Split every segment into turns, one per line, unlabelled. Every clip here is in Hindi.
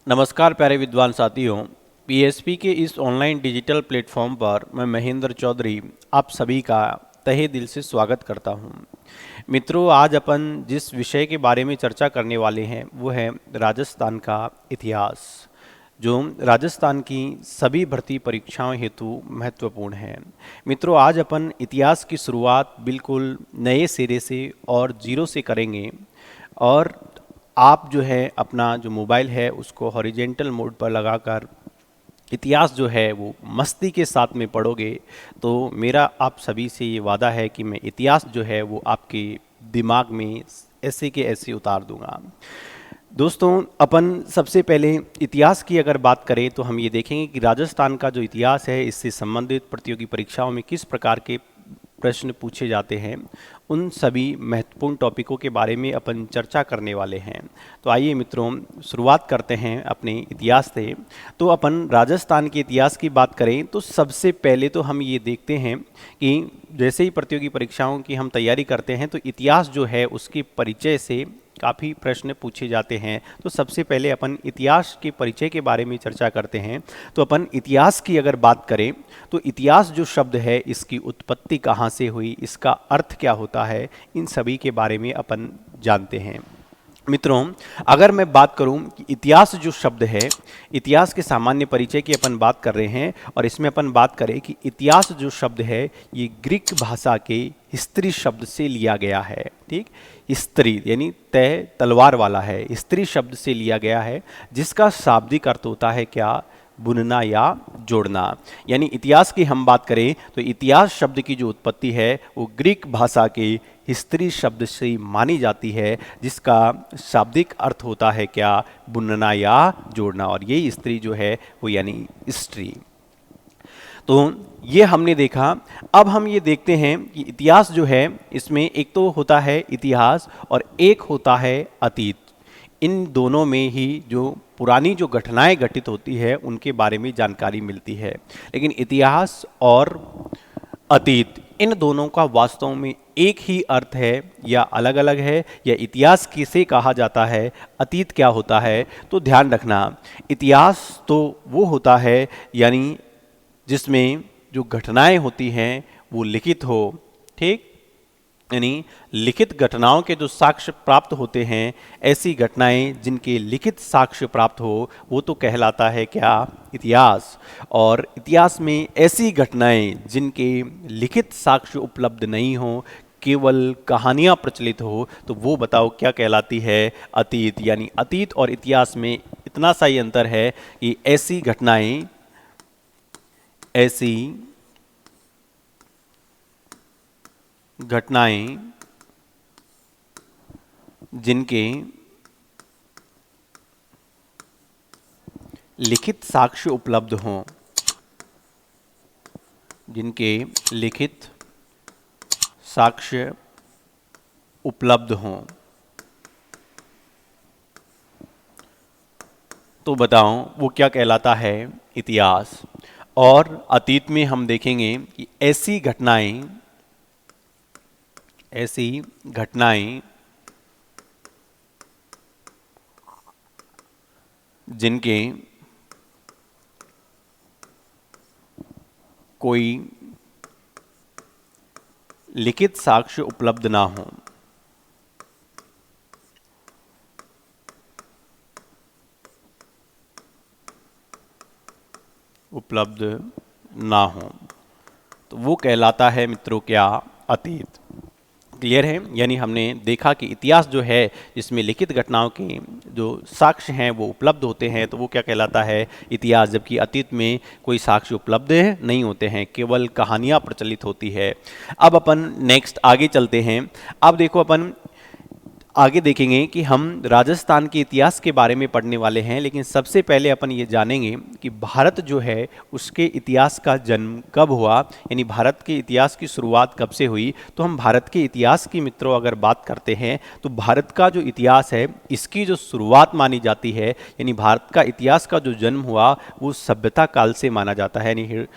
नमस्कार प्यारे विद्वान साथियों। पीएसपी के इस ऑनलाइन डिजिटल प्लेटफॉर्म पर मैं महेंद्र चौधरी आप सभी का तहे दिल से स्वागत करता हूं। मित्रों, आज अपन जिस विषय के बारे में चर्चा करने वाले हैं वो है राजस्थान का इतिहास, जो राजस्थान की सभी भर्ती परीक्षाओं हेतु महत्वपूर्ण है। मित्रों, आज अपन इतिहास की शुरुआत बिल्कुल नए सिरे से और जीरो से करेंगे। और आप जो है अपना जो मोबाइल है उसको हॉरिजेंटल मोड पर लगाकर इतिहास जो है वो मस्ती के साथ में पढ़ोगे तो मेरा आप सभी से ये वादा है कि मैं इतिहास जो है वो आपके दिमाग में ऐसे के ऐसे उतार दूंगा। दोस्तों, अपन सबसे पहले इतिहास की अगर बात करें तो हम ये देखेंगे कि राजस्थान का जो इतिहास है इससे संबंधित प्रतियोगी परीक्षाओं में किस प्रकार के प्रश्न पूछे जाते हैं। उन सभी महत्वपूर्ण टॉपिकों के बारे में अपन चर्चा करने वाले हैं। तो आइए मित्रों, शुरुआत करते हैं अपने इतिहास से। तो अपन राजस्थान के इतिहास की बात करें तो सबसे पहले तो हम ये देखते हैं कि जैसे ही प्रतियोगी परीक्षाओं की हम तैयारी करते हैं तो इतिहास जो है उसके परिचय से काफ़ी प्रश्न पूछे जाते हैं। तो सबसे पहले अपन इतिहास के परिचय के बारे में चर्चा करते हैं। तो अपन इतिहास की अगर बात करें तो इतिहास जो शब्द है इसकी उत्पत्ति कहाँ से हुई, इसका अर्थ क्या होता है, इन सभी के बारे में अपन जानते हैं। मित्रों, अगर मैं बात करूं कि इतिहास जो शब्द है, इतिहास के सामान्य परिचय की अपन बात कर रहे हैं और इसमें अपन बात करें कि इतिहास जो शब्द है ये ग्रीक भाषा के हिस्ट्री शब्द से लिया गया है। ठीक, हिस्ट्री यानी तय तलवार वाला है, हिस्ट्री शब्द से लिया गया है जिसका शाब्दिक अर्थ होता है क्या, बुनना या जोड़ना। यानी इतिहास की हम बात करें तो इतिहास शब्द की जो उत्पत्ति है वो ग्रीक भाषा के हिस्ट्री शब्द से मानी जाती है जिसका शाब्दिक अर्थ होता है क्या, बुनना या जोड़ना। और ये हिस्ट्री जो है वो यानी हिस्ट्री। तो ये हमने देखा। अब हम ये देखते हैं कि इतिहास जो है इसमें एक तो होता है इतिहास और एक होता है अतीत। इन दोनों में ही जो पुरानी जो घटनाएं घटित होती है उनके बारे में जानकारी मिलती है। लेकिन इतिहास और अतीत इन दोनों का वास्तव में एक ही अर्थ है या अलग अलग है, या इतिहास किसे कहा जाता है, अतीत क्या होता है। तो ध्यान रखना, इतिहास तो वो होता है यानी जिसमें जो घटनाएं होती हैं वो लिखित हो। ठीक, यानी लिखित घटनाओं के जो साक्ष्य प्राप्त होते हैं, ऐसी घटनाएं जिनके लिखित साक्ष्य प्राप्त हो वो तो कहलाता है क्या, इतिहास। और इतिहास में ऐसी घटनाएं जिनके लिखित साक्ष्य उपलब्ध नहीं हो, केवल कहानियां प्रचलित हो, तो वो बताओ क्या कहलाती है, अतीत। यानी अतीत और इतिहास में इतना सा ही अंतर है कि ऐसी घटनाएं जिनके लिखित साक्ष्य उपलब्ध हों, जिनके लिखित साक्ष्य उपलब्ध हों, तो बताओ वो क्या कहलाता है, इतिहास। और अतीत में हम देखेंगे कि ऐसी घटनाएं जिनके कोई लिखित साक्ष्य उपलब्ध ना हो, तो वो कहलाता है मित्रों क्या, अतीत। क्लियर है। यानी हमने देखा कि इतिहास जो है जिसमें लिखित घटनाओं के जो साक्ष्य हैं वो उपलब्ध होते हैं तो वो क्या कहलाता है, इतिहास। जबकि अतीत में कोई साक्ष्य उपलब्ध नहीं होते हैं, केवल कहानियाँ प्रचलित होती है। अब अपन नेक्स्ट आगे चलते हैं। अब देखो अपन आगे देखेंगे कि हम राजस्थान के इतिहास के बारे में पढ़ने वाले हैं, लेकिन सबसे पहले अपन ये जानेंगे कि भारत जो है उसके इतिहास का जन्म कब हुआ, यानी भारत के इतिहास की शुरुआत कब से हुई। तो हम भारत के इतिहास की मित्रों अगर बात करते हैं तो भारत का जो इतिहास है इसकी जो शुरुआत मानी जाती है, यानी भारत का इतिहास का जो जन्म हुआ वो सभ्यता काल से माना जाता है। यानी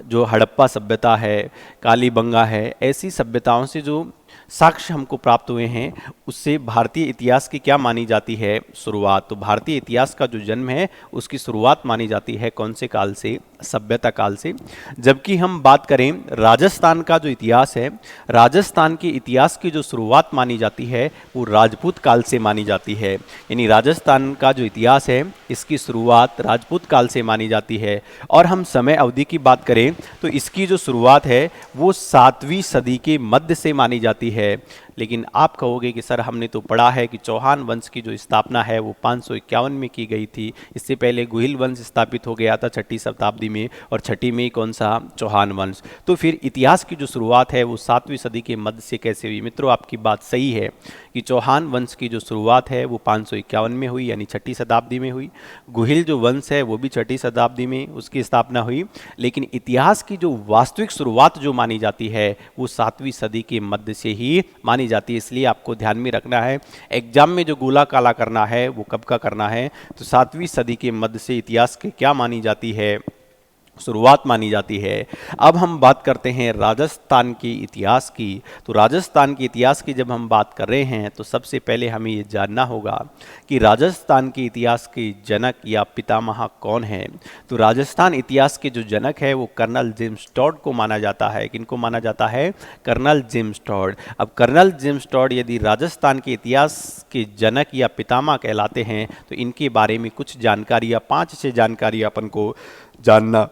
जो हड़प्पा सभ्यता है, कालीबंगा है, ऐसी सभ्यताओं से जो साक्ष्य हमको प्राप्त हुए हैं, उससे भारतीय इतिहास की क्या मानी जाती है शुरुआत। तो भारतीय इतिहास का जो जन्म है उसकी शुरुआत मानी जाती है कौन से काल से, सभ्यता काल से। जबकि हम बात करें राजस्थान का जो इतिहास है, राजस्थान के इतिहास की जो शुरुआत मानी जाती है वो राजपूत काल से मानी जाती है। यानी राजस्थान का जो इतिहास है इसकी शुरुआत राजपूत काल से मानी जाती है। और हम समय अवधि की बात करें तो इसकी जो शुरुआत है वो 7वीं सदी के मध्य से मानी जाती है। लेकिन आप कहोगे कि सर हमने तो पढ़ा है कि चौहान वंश की जो स्थापना है वो 551 में की गई थी, इससे पहले गुहिल वंश स्थापित हो गया था 6ठी शताब्दी में, और 6ठी में कौन सा, चौहान वंश। तो फिर इतिहास की जो शुरुआत है वो 7वीं सदी के मध्य से कैसे हुई। मित्रों आपकी बात सही है कि चौहान वंश की जो शुरुआत है वो 551 में हुई, यानी 6ठी शताब्दी में हुई। गुहिल जो वंश है वो भी 6ठी शताब्दी में उसकी स्थापना हुई। लेकिन इतिहास की जो वास्तविक शुरुआत जो मानी जाती है वो 7वीं सदी के मध्य से ही मानी जाती है। इसलिए आपको ध्यान में रखना है, एग्जाम में जो गोला काला करना है वो कब का करना है, तो 7वीं सदी के मध्य से इतिहास के क्या मानी जाती है, शुरुआत मानी जाती है। अब हम बात करते हैं राजस्थान के इतिहास की। तो राजस्थान के इतिहास की जब हम बात कर रहे हैं तो सबसे पहले हमें ये जानना होगा कि राजस्थान के इतिहास के जनक या पितामह कौन है। तो राजस्थान इतिहास के जो जनक है वो कर्नल जेम्स टॉड को माना जाता है। किनको माना जाता है, कर्नल जेम्स टॉड। अब कर्नल जेम्स टॉड यदि राजस्थान के इतिहास के जनक या पितामह कहलाते हैं तो इनके बारे में कुछ जानकारी या 5-6 जानकारी अपन को जानना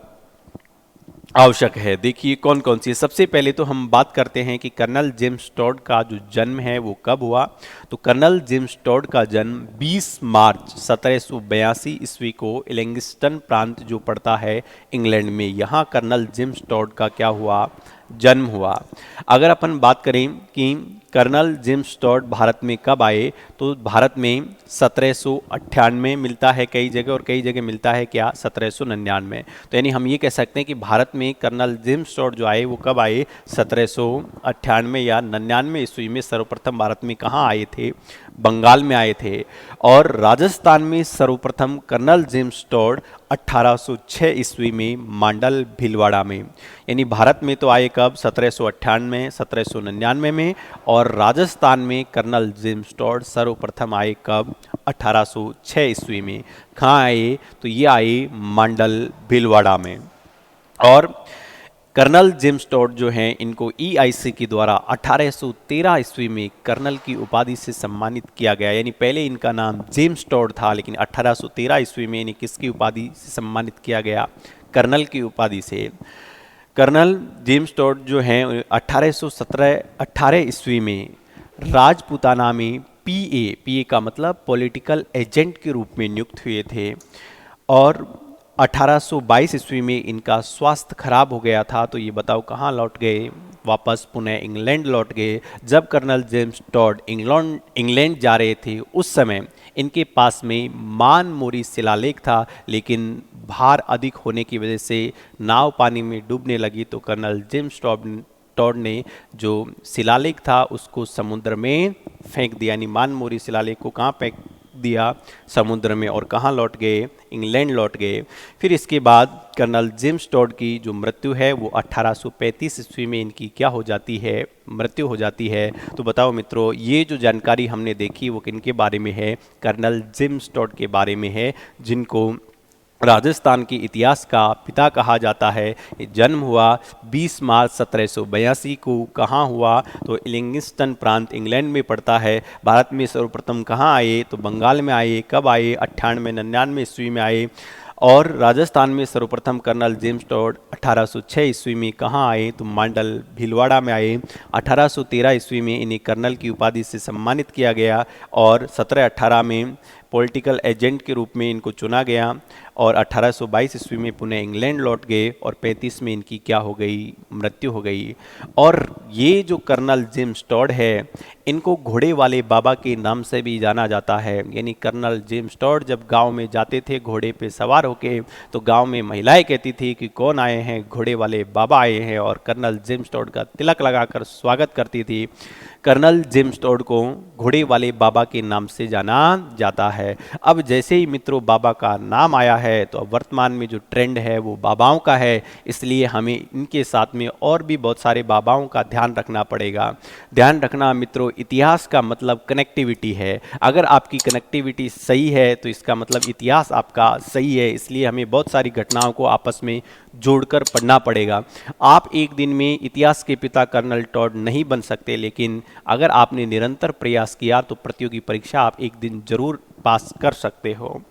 आवश्यक है। देखिए कौन कौन सी। सबसे पहले तो हम बात करते हैं कि कर्नल जेम्स टॉड का जो जन्म है वो कब हुआ। तो कर्नल जेम्स टॉड का जन्म 20 मार्च 1782 ईस्वी को इलिंगस्टन प्रांत जो पड़ता है इंग्लैंड में, यहाँ कर्नल जेम्स टॉड का क्या हुआ, जन्म हुआ। अगर अपन बात करें कि कर्नल जेम्स टॉड भारत में कब आए, तो भारत में 1798 मिलता है कई जगह, और कई जगह मिलता है क्या, 1799। तो यानी हम ये कह सकते हैं कि भारत में कर्नल जेम्स टॉड जो आए वो कब आए, 1798 या 99 ईस्वी में सर्वप्रथम भारत में कहाँ आए थे, बंगाल में आए थे। और राजस्थान में सर्वप्रथम कर्नल जेम्स टॉड 1806 ईस्वी में मांडल भीलवाड़ा में, यानी भारत में तो आए कब, 1798 1799 में, और राजस्थान में कर्नल जेम्स टॉड सर्वप्रथम आए कब, 1806 ईस्वी में। कहाँ आए, तो ये आए मांडल भीलवाड़ा में। और कर्नल जेम्स टॉड जो हैं इनको EIC के द्वारा 1813 ईस्वी में कर्नल की उपाधि से सम्मानित किया गया। यानी पहले इनका नाम जेम्स टॉड था, लेकिन 1813 ईस्वी में इन्हें किसकी उपाधि से सम्मानित किया गया, कर्नल की उपाधि से। कर्नल जेम्स टॉड जो हैं 1818 ईस्वी में राजपूताना में PA का मतलब पॉलिटिकल एजेंट के रूप में नियुक्त हुए थे। और 1822 ईस्वी में इनका स्वास्थ्य खराब हो गया था, तो ये बताओ कहाँ लौट गए, वापस पुनः इंग्लैंड लौट गए। जब कर्नल जेम्स टॉड इंग्लैंड जा रहे थे उस समय इनके पास में मान मोरी शिलालेख था, लेकिन भार अधिक होने की वजह से नाव पानी में डूबने लगी, तो कर्नल जेम्स टॉड ने जो शिलालेख था उसको समुद्र में फेंक दिया। यानी मान मोरी शिलालेख को कहाँ फेंक दिया, समुद्र में। और कहाँ लौट गए, इंग्लैंड लौट गए। फिर इसके बाद कर्नल जेम्स टॉड की जो मृत्यु है वो 1835 ईस्वी में इनकी क्या हो जाती है, मृत्यु हो जाती है। तो बताओ मित्रों, ये जो जानकारी हमने देखी वो किनके बारे में है, कर्नल जेम्स टॉड के बारे में है, जिनको राजस्थान के इतिहास का पिता कहा जाता है। जन्म हुआ 20 मार्च 1782 को। कहाँ हुआ, तो इलिंगस्टन प्रांत इंग्लैंड में पड़ता है। भारत में सर्वप्रथम कहाँ आए, तो बंगाल में आए। कब आए, 98-99 ईस्वी में आए। और राजस्थान में सर्वप्रथम कर्नल जेम्स टॉड 1806 ईस्वी में कहाँ आए, तो मांडल भीलवाड़ा में आए। 1813 ईस्वी में इन्हें कर्नल की उपाधि से सम्मानित किया गया, और 1718 में पॉलिटिकल एजेंट के रूप में इनको चुना गया। और 1822 ईस्वी में पुनः इंग्लैंड लौट गए, और 35 में इनकी क्या हो गई, मृत्यु हो गई। और ये जो कर्नल जेम्स टॉड है इनको घोड़े वाले बाबा के नाम से भी जाना जाता है। यानी कर्नल जेम्स टॉड जब गांव में जाते थे घोड़े पे सवार होके, तो गांव में महिलाएं कहती थी कि कौन आए हैं, घोड़े वाले बाबा आए हैं, और कर्नल जेम्स टॉड का तिलक लगाकर स्वागत करती थी। कर्नल जेम्स टॉड को घोड़े वाले बाबा के नाम से जाना जाता है। अब जैसे ही मित्रों बाबा का नाम आया है तो अब वर्तमान में जो ट्रेंड है वो बाबाओं का है, इसलिए हमें इनके साथ में और भी बहुत सारे बाबाओं का ध्यान रखना पड़ेगा। ध्यान रखना मित्रों, इतिहास का मतलब कनेक्टिविटी है। अगर आपकी कनेक्टिविटी सही है तो इसका मतलब इतिहास आपका सही है, इसलिए हमें बहुत सारी घटनाओं को आपस में जोड़कर पढ़ना पड़ेगा। आप एक दिन में इतिहास के पिता कर्नल टॉड नहीं बन सकते, लेकिन अगर आपने निरंतर प्रयास किया तो प्रतियोगी परीक्षा आप एक दिन जरूर पास कर सकते हो।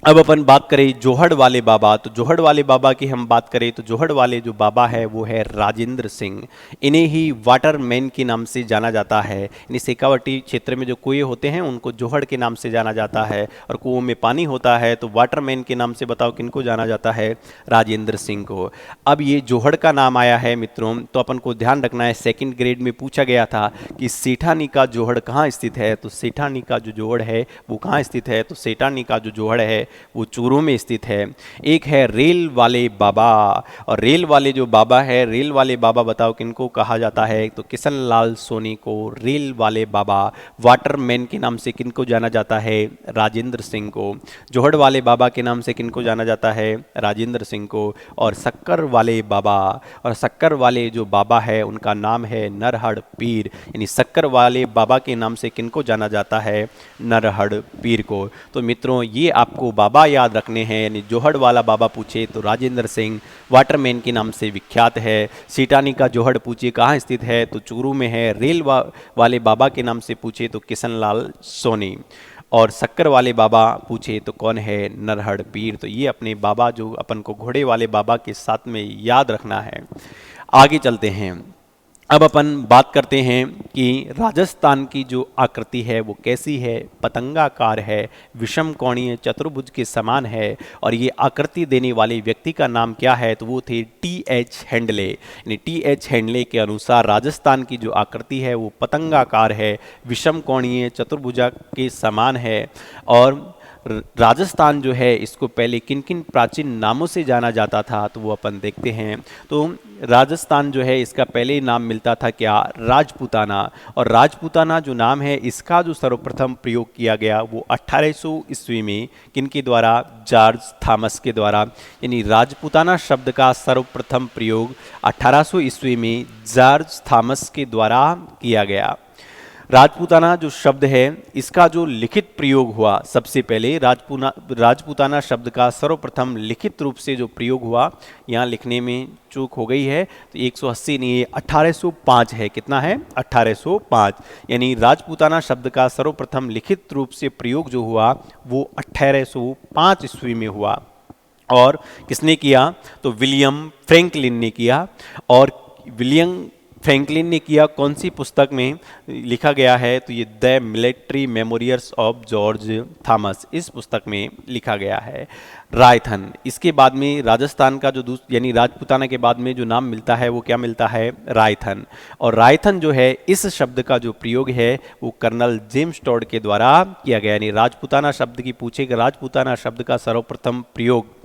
अब अपन बात करें जोहड़ वाले बाबा, तो जोहड़ वाले बाबा की हम बात करें तो जोहड़ वाले जो बाबा है वो है राजेंद्र सिंह। इन्हें ही वाटरमैन के नाम से जाना जाता है। इन्हें शेखावटी क्षेत्र में जो कुएं होते हैं उनको जोहड़ के नाम से जाना जाता है, और कुओं में पानी होता है तो वाटरमैन के नाम से बताओ किनको जाना जाता है? राजेंद्र सिंह को। अब ये जोहड़ का नाम आया है मित्रों, तो अपन को ध्यान रखना है, सेकेंड ग्रेड में पूछा गया था कि सेठानी का जोहड़ कहाँ स्थित है, तो सेठानी का जो जोहड़ है वो कहाँ स्थित है, तो सेठानी का जो जोहड़ है वो चूरू में स्थित है। एक है रेल वाले बाबा, और रेल वाले जो बाबा है, रेल वाले बाबा बताओ किनको कहा जाता है, तो किशन लाल सोनी को रेल वाले बाबा। वाटरमैन के नाम से किनको जाना जाता है? राजेंद्र सिंह को। जोहड़ वाले बाबा के नाम से किनको जाना जाता है? राजेंद्र सिंह को। और शक्कर वाले बाबा, और शक्कर वाले जो बाबा है उनका नाम है नरहड़ पीर, यानी शक्कर वाले बाबा के नाम से किनको जाना जाता है? नरहड़ पीर को। तो मित्रों ये आपको बाबा याद रखने हैं, यानी जोहड़ वाला बाबा पूछे तो राजेंद्र सिंह वाटरमैन के नाम से विख्यात है। सीटानी का जोहड़ पूछे कहाँ स्थित है, तो चूरू में है। रेल वाले बाबा के नाम से पूछे तो किशन लाल सोनी, और शक्कर वाले बाबा पूछे तो कौन है? नरहड़ पीर। तो ये अपने बाबा जो अपन को घोड़े वाले बाबा के साथ में याद रखना है। आगे चलते हैं। अब अपन बात करते हैं कि राजस्थान की जो आकृति है वो कैसी है? पतंगाकार है, विषम कोणीय चतुर्भुज के समान है, और ये आकृति देने वाले व्यक्ति का नाम क्या है, तो वो थे टी.एच. हेंडले। यानी टी.एच. हेंडले के अनुसार राजस्थान की जो आकृति है वो पतंगाकार है, विषम कोणीय चतुर्भुज के समान है। और राजस्थान जो है इसको पहले किन किन प्राचीन नामों से जाना जाता था, तो वो अपन देखते हैं। तो राजस्थान जो है इसका पहले नाम मिलता था क्या? राजपूताना। और राजपूताना जो नाम है इसका जो सर्वप्रथम प्रयोग किया गया वो 1800 ईस्वी में किनके द्वारा? जॉर्ज थॉमस के द्वारा। यानी राजपूताना शब्द का सर्वप्रथम प्रयोग 1800 ईस्वी में जॉर्ज थॉमस के द्वारा किया गया। राजपूताना जो शब्द है इसका जो लिखित प्रयोग हुआ, सबसे पहले राजपूताना शब्द का सर्वप्रथम लिखित रूप से जो प्रयोग हुआ, यहाँ लिखने में चूक हो गई है, तो 180 नहीं, 1805 है। कितना है? 1805। यानी राजपूताना शब्द का सर्वप्रथम लिखित रूप से प्रयोग जो हुआ वो 1805 ईस्वी में हुआ। और किसने किया? तो विलियम फ्रैंकलिन ने किया। और विलियम फ्रैंकलिन ने किया कौन सी पुस्तक में लिखा गया है, तो ये the military memorials of George Thomas, इस पुस्तक में लिखा गया है। रायथन, इसके बाद में राजस्थान का जो यानी राजपूताना के बाद में जो नाम मिलता है वो क्या मिलता है? रायथन। और रायथन जो है इस शब्द का जो प्रयोग है वो कर्नल जेम्स टॉड के द्वारा किया गया। यानी राजपूताना शब्द की पूछेगा, राजपूताना शब्द का सर्वप्रथम प्रयोग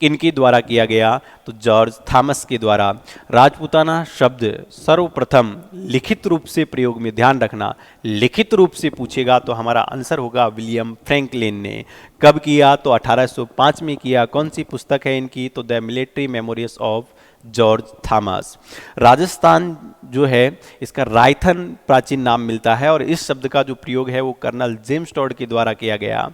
किनके द्वारा किया गया, तो जॉर्ज थॉमस के द्वारा। राजपूताना शब्द सर्वप्रथम लिखित रूप से प्रयोग में, ध्यान रखना लिखित रूप से पूछेगा तो हमारा आंसर होगा विलियम फ्रैंकलिन ने। कब किया? तो 1805 में किया। कौन सी पुस्तक है इनकी? तो the military memorials of George Thomas. Rajasthan जो है इसका रायथन प्राचीन नाम मिलता है, और इस शब्द का जो प्रयोग है वो कर्नल जेम्स टॉड के द्वारा किया गया।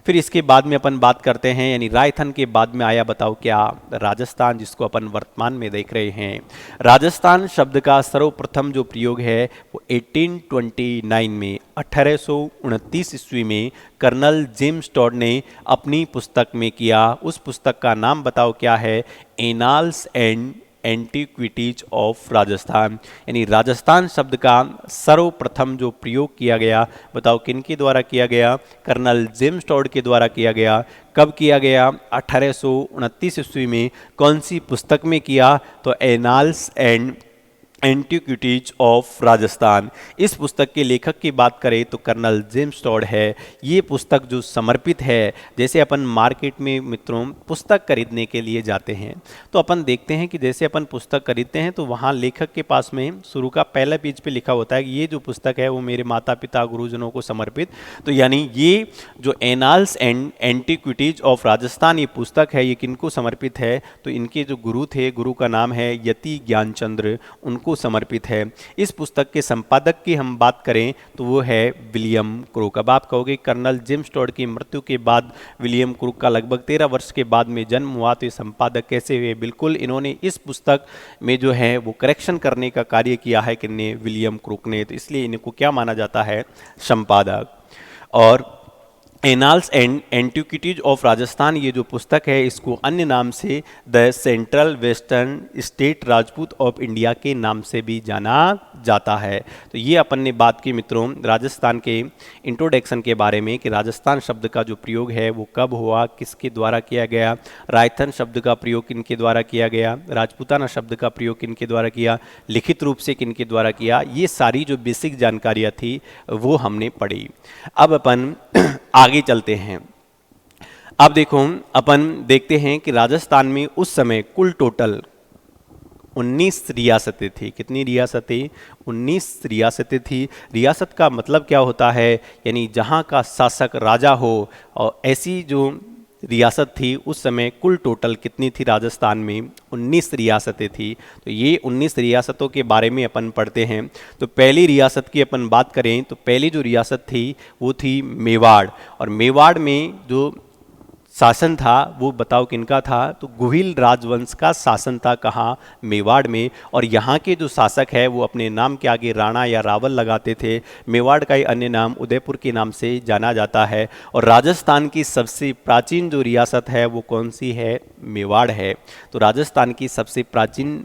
फिर इसके बाद में अपन बात करते हैं, यानी रायथन के बाद में आया बताओ क्या? राजस्थान, जिसको अपन वर्तमान में देख रहे हैं। राजस्थान शब्द का सर्वप्रथम जो प्रयोग है वो 1829 में 1829 ईस्वी में कर्नल जेम्स टॉड ने अपनी पुस्तक में किया। उस पुस्तक का नाम बताओ क्या है? Annals and antiquities of Rajasthan. यानी राजस्थान शब्द का सर्वप्रथम जो प्रयोग किया गया बताओ किनके द्वारा किया गया? कर्नल जेम्स टॉड के द्वारा किया गया। कब किया गया? 1829 ईस्वी में। कौन सी पुस्तक में किया? तो annals and antiquities of Rajasthan. इस पुस्तक के लेखक की बात करें तो कर्नल जेम्स टॉड है। ये पुस्तक जो समर्पित है, जैसे अपन मार्केट में मित्रों पुस्तक खरीदने के लिए जाते हैं तो अपन देखते हैं कि जैसे अपन पुस्तक खरीदते हैं तो वहाँ लेखक के पास में शुरू का पहला पेज पे लिखा होता है कि ये जो पुस्तक है वो मेरे माता पिता गुरुजनों को समर्पित। तो यानी ये जो annals and antiquities of Rajasthan ये पुस्तक है, ये किनको समर्पित है? तो इनके जो गुरु थे, गुरु का नाम है यति ज्ञानचंद्र, उनको समर्पित है। इस पुस्तक के संपादक की हम बात करें तो वो है विलियम क्रूक। अब आप कहोगे कर्नल जेम्स टॉड की मृत्यु के बाद विलियम क्रूक का लगभग 13 वर्ष के बाद में जन्म हुआ, तो ये संपादक कैसे हुए? बिल्कुल, इन्होंने इस पुस्तक में जो है वो करेक्शन करने का कार्य किया है किन्ने? विलियम क्रूक ने। तो इसलिए इनको क्या माना जाता है? संपादक। और annals and antiquities of Rajasthan ये जो पुस्तक है इसको अन्य नाम से the central western state Rajput of India के नाम से भी जाना जाता है। तो ये अपन ने बात की मित्रों राजस्थान के इंट्रोडक्शन के बारे में कि राजस्थान शब्द का जो प्रयोग है वो कब हुआ, किसके द्वारा किया गया, रायथन शब्द का प्रयोग किनके द्वारा किया गया, राजपूताना शब्द का प्रयोग किनके द्वारा किया, लिखित रूप से किनके द्वारा किया, ये सारी जो बेसिक जानकारियाँ थी वो हमने पढ़ी। अब अपन आगे चलते हैं। अब देखो अपन देखते हैं कि राजस्थान में उस समय कुल टोटल 19 रियासतें थी। कितनी रियासतें? 19 रियासतें थी। रियासत का मतलब क्या होता है? यानी जहाँ का शासक राजा हो, और ऐसी जो रियासत थी उस समय कुल टोटल कितनी थी राजस्थान में? 19 रियासतें थी। तो ये 19 रियासतों के बारे में अपन पढ़ते हैं। तो पहली रियासत की अपन बात करें तो पहली जो रियासत थी वो थी मेवाड़। और मेवाड़ में जो शासन था वो बताओ किनका था? तो गुहिल राजवंश का शासन था। कहाँ? मेवाड़ में। और यहाँ के जो शासक है वो अपने नाम के आगे राणा या रावल लगाते थे। मेवाड़ का ही अन्य नाम उदयपुर के नाम से जाना जाता है। और राजस्थान की सबसे प्राचीन जो रियासत है वो कौन सी है? मेवाड़ है। तो राजस्थान की सबसे प्राचीन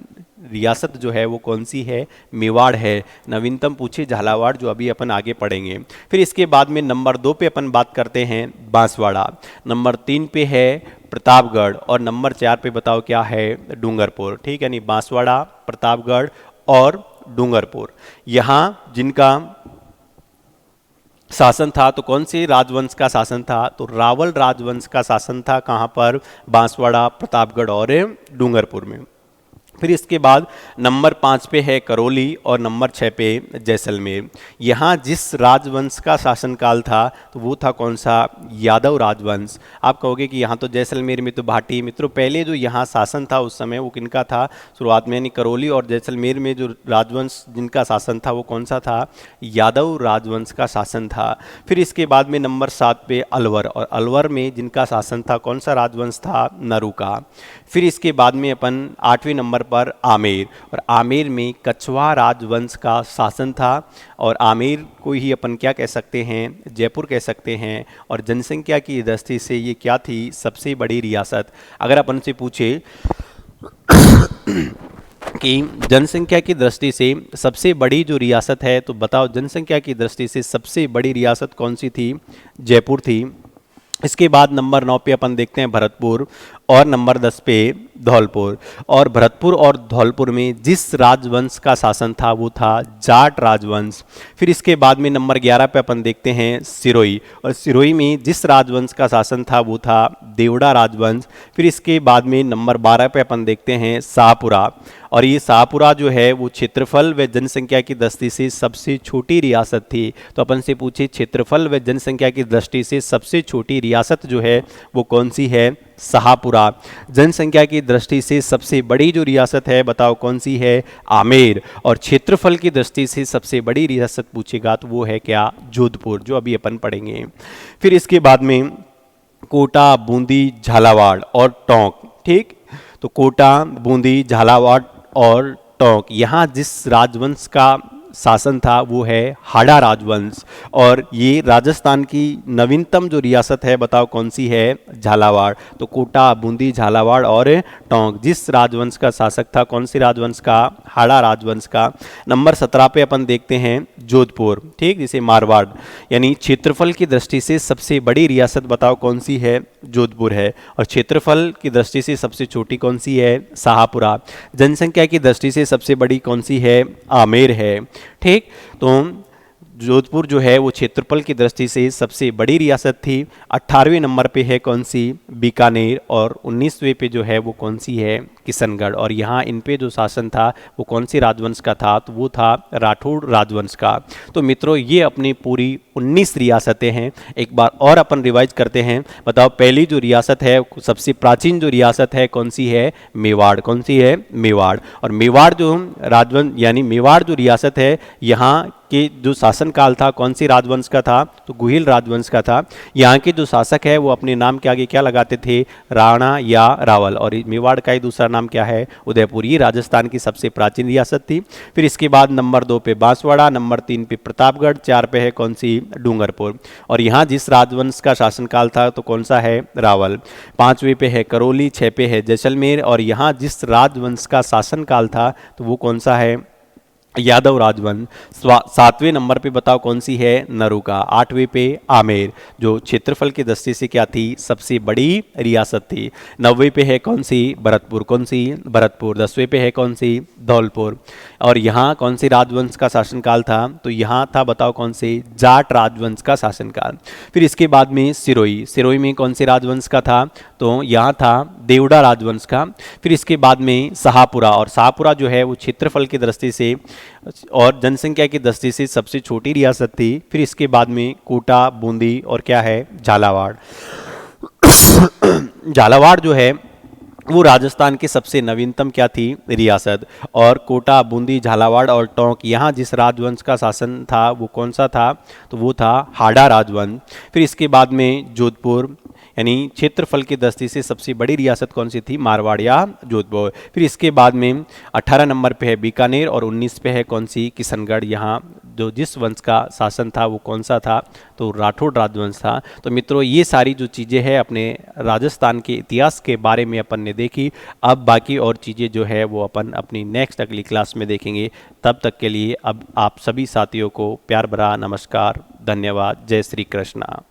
रियासत जो है वो कौन सी है? मेवाड़ है। नवीनतम पूछे झालावाड़, जो अभी अपन आगे पढ़ेंगे। फिर इसके बाद में नंबर 2 पे अपन बात करते हैं बांसवाड़ा, नंबर 3 पे है प्रतापगढ़, और नंबर 4 पे बताओ क्या है? डूंगरपुर। ठीक है, यानी बांसवाड़ा, प्रतापगढ़ और डूंगरपुर। यहाँ जिनका शासन था तो कौन से राजवंश का शासन था? तो रावल राजवंश का शासन था। कहाँ पर? बांसवाड़ा, प्रतापगढ़ और डूंगरपुर में। फिर इसके बाद नंबर 5 पे है करौली और नंबर 6 पे जैसलमेर। यहाँ जिस राजवंश का शासनकाल था तो वो था कौन सा? यादव राजवंश। आप कहोगे कि यहाँ तो जैसलमेर में तो भाटी। मित्रों पहले जो यहाँ शासन था उस समय वो किनका था? शुरुआत में, यानी करौली और जैसलमेर में जो राजवंश जिनका शासन था वो कौन सा था? यादव राजवंश का शासन था। फिर इसके बाद में नंबर 7 पे अलवर, और अलवर में जिनका शासन था कौन सा राजवंश था? नरू का। फिर इसके बाद में अपन 8वें नंबर पर आमेर, और आमेर में कछवा राजवंश का शासन था। और आमेर को ही अपन क्या कह सकते हैं? जयपुर कह सकते हैं। और जनसंख्या की दृष्टि से ये क्या थी? सबसे बड़ी रियासत। अगर अपन से पूछे कि जनसंख्या की दृष्टि से सबसे बड़ी जो रियासत है तो बताओ जनसंख्या की दृष्टि से सबसे बड़ी रियासत कौन सी थी? जयपुर थी। इसके बाद नंबर 9 पे अपन देखते हैं भरतपुर, और नंबर 10 पे धौलपुर। और भरतपुर और धौलपुर में जिस राजवंश का शासन था वो था जाट राजवंश। फिर इसके बाद में नंबर 11 पे अपन देखते हैं सिरोही, और सिरोही में जिस राजवंश का शासन था वो था देवड़ा राजवंश। फिर इसके बाद में नंबर 12 पे अपन देखते हैं शाहपुरा, और ये शाहपुरा जो है वो क्षेत्रफल व जनसंख्या की दृष्टि से सबसे छोटी रियासत थी। तो अपन से पूछे क्षेत्रफल व जनसंख्या की दृष्टि से सबसे छोटी रियासत जो है वो कौन सी है? शाहपुरा। जनसंख्या की दृष्टि से सबसे बड़ी जो रियासत है बताओ कौन सी है? आमेर। और क्षेत्रफल की दृष्टि से सबसे बड़ी रियासत पूछेगा तो वो है क्या? जोधपुर, जो अभी अपन पढ़ेंगे। फिर इसके बाद में कोटा, बूंदी, झालावाड़ और टोंक। ठीक, तो कोटा, बूंदी, झालावाड़ और टोंक, यहाँ जिस राजवंश का शासन था वो है हाड़ा राजवंश। और ये राजस्थान की नवीनतम जो रियासत है बताओ कौन सी है, झालावाड़। तो कोटा, बूंदी, झालावाड़ और टोंक, जिस राजवंश का शासक था, कौन सी राजवंश का, हाड़ा राजवंश का। नंबर 17 पे अपन देखते हैं जोधपुर, ठीक, जिसे मारवाड़, यानी क्षेत्रफल की दृष्टि से सबसे बड़ी रियासत बताओ कौन सी है, जोधपुर है। और क्षेत्रफल की दृष्टि से सबसे छोटी कौन सी है, शाहपुरा। जनसंख्या की दृष्टि से सबसे बड़ी कौन सी है, आमेर है, ठीक। तो जोधपुर जो है वो क्षेत्रफल की दृष्टि से सबसे बड़ी रियासत थी। 18वें नंबर पे है कौन सी, बीकानेर। और 19वें पे जो है वो कौन सी है, किशनगढ़। और यहाँ इन पे जो शासन था वो कौन सी राजवंश का था, तो वो था राठौड़ राजवंश का। तो मित्रों ये अपनी पूरी 19 रियासतें हैं। एक बार और अपन रिवाइज करते हैं। बताओ पहली जो रियासत है, सबसे प्राचीन जो रियासत है कौन सी है, मेवाड़। कौन सी है, मेवाड़। और मेवाड़ जो राजवंश यानी मेवाड़ जो रियासत है, यहाँ के जो शासनकाल था कौन सी राजवंश का था, तो गुहिल राजवंश का था। यहाँ के जो शासक है वो अपने नाम के आगे क्या लगाते थे, राणा या रावल। और मेवाड़ का ही दूसरा नाम क्या है, उदयपुर। ये राजस्थान की सबसे प्राचीन रियासत थी। फिर इसके बाद नंबर 2 पे बांसवाड़ा, नंबर 3 पे प्रतापगढ़, 4 पे है कौन सी, डूंगरपुर। और यहाँ जिस राजवंश का शासनकाल था तो कौन सा है, रावल। 5वें पे है करौली, 6 पे है जैसलमेर। और यहाँ जिस राजवंश का शासनकाल था तो वो कौन सा है, यादव राजवंश। 7वें नंबर पे बताओ कौन सी है, नरूका। 8वें पे आमेर, जो क्षेत्रफल की दृष्टि से क्या थी, सबसे बड़ी रियासत थी। 9वें पे है कौन सी, भरतपुर। कौन सी, भरतपुर। 10वें पे है कौन सी, धौलपुर। और यहाँ कौन सी राजवंश का शासनकाल था, तो यहाँ था बताओ कौन से, जाट राजवंश का शासनकाल। फिर इसके बाद में सिरोही। सिरोही में कौन से राजवंश का था, तो यहाँ था देवड़ा राजवंश का। फिर इसके बाद में शाहपुरा। और शाहपुरा जो है वो क्षेत्रफल की दृष्टि से और जनसंख्या की दृष्टि से सबसे छोटी रियासत थी। फिर इसके बाद में कोटा, बूंदी और क्या है, झालावाड़। झालावाड़ जो है वो राजस्थान की सबसे नवीनतम क्या थी, रियासत। और कोटा, बूंदी, झालावाड़ और टोंक, यहाँ जिस राजवंश का शासन था वो कौन सा था, तो वो था हाड़ा राजवंश। फिर इसके बाद में जोधपुर, यानी क्षेत्रफल की दृष्टि से सबसे बड़ी रियासत कौन सी थी, मारवाड़ या जोधपुर। फिर इसके बाद में 18 नंबर पे है बीकानेर और 19 पे है कौन सी, किशनगढ़। यहाँ जो जिस वंश का शासन था वो कौन सा था, तो राठौड़ राजवंश था। तो मित्रों ये सारी जो चीज़ें हैं अपने राजस्थान के इतिहास के बारे में अपन ने देखी। अब बाकी और चीज़ें जो है वो अपन अपनी नेक्स्ट अगली क्लास में देखेंगे। तब तक के लिए अब आप सभी साथियों को प्यार भरा नमस्कार, धन्यवाद, जय श्री कृष्णा।